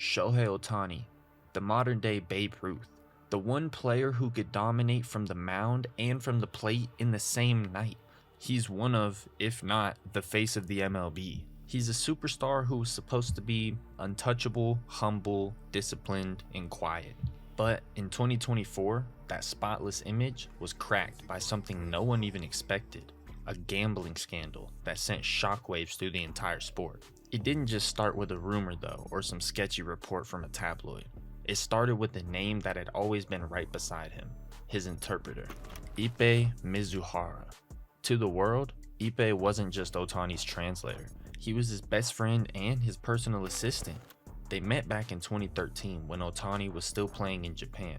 Shohei Ohtani, the modern day Babe Ruth, the one player who could dominate from the mound and from the plate in the same night. He's one of, if not, the face of the MLB. He's a superstar who was supposed to be untouchable, humble, disciplined, and quiet. But in 2024, that spotless image was cracked by something no one even expected. A gambling scandal that sent shockwaves through the entire sport. It didn't just start with a rumor though, or some sketchy report from a tabloid. It started with a name that had always been right beside him, his interpreter, Ippei Mizuhara. To the world, Ippei wasn't just Ohtani's translator, he was his best friend and his personal assistant. They met back in 2013 when Ohtani was still playing in Japan.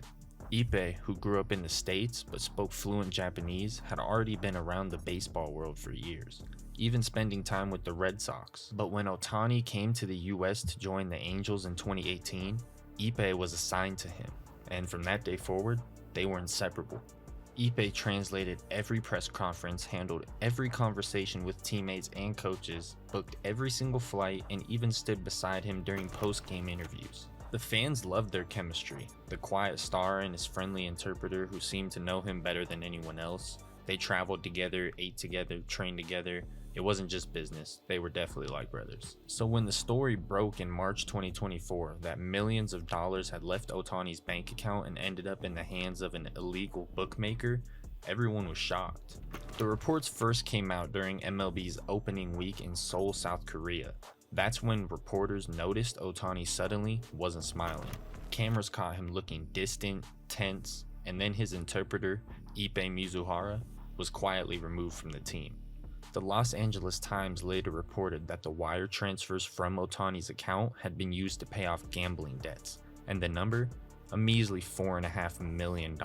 Ippei, who grew up in the States but spoke fluent Japanese, had already been around the baseball world for years, even spending time with the Red Sox. But when Ohtani came to the US to join the Angels in 2018, Ippei was assigned to him, and from that day forward, they were inseparable. Ippei translated every press conference, handled every conversation with teammates and coaches, booked every single flight, and even stood beside him during post-game interviews. The fans loved their chemistry, the quiet star and his friendly interpreter who seemed to know him better than anyone else. They traveled together, ate together, trained together. It wasn't just business, they were definitely like brothers. So when the story broke in March 2024 that millions of dollars had left Ohtani's bank account and ended up in the hands of an illegal bookmaker, everyone was shocked. The reports first came out during MLB's opening week in Seoul, South Korea. That's when reporters noticed Ohtani suddenly wasn't smiling. Cameras caught him looking distant, tense, and then his interpreter, Ippei Mizuhara, was quietly removed from the team. The Los Angeles Times later reported that the wire transfers from Ohtani's account had been used to pay off gambling debts, and the number? A measly $4.5 million.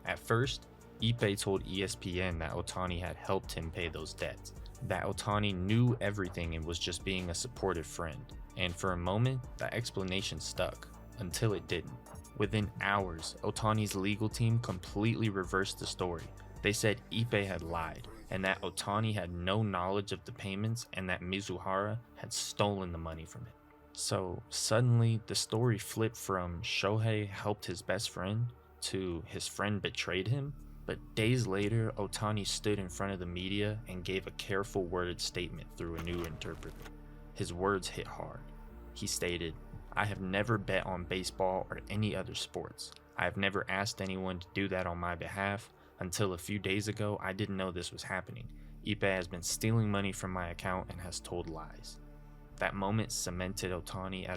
At first, Ippei told ESPN that Ohtani had helped him pay those debts, that Ohtani knew everything and was just being a supportive friend. And for a moment, that explanation stuck, until it didn't. Within hours, Ohtani's legal team completely reversed the story. They said Ippei had lied, and that Ohtani had no knowledge of the payments and that Mizuhara had stolen the money from him. So suddenly, the story flipped from Shohei helped his best friend to his friend betrayed him. But days later, Ohtani stood in front of the media and gave a careful worded statement through a new interpreter. His words hit hard. He stated, "I have never bet on baseball or any other sports. I have never asked anyone to do that on my behalf. Until a few days ago, I didn't know this was happening. Ippei has been stealing money from my account and has told lies." That moment cemented Ohtani as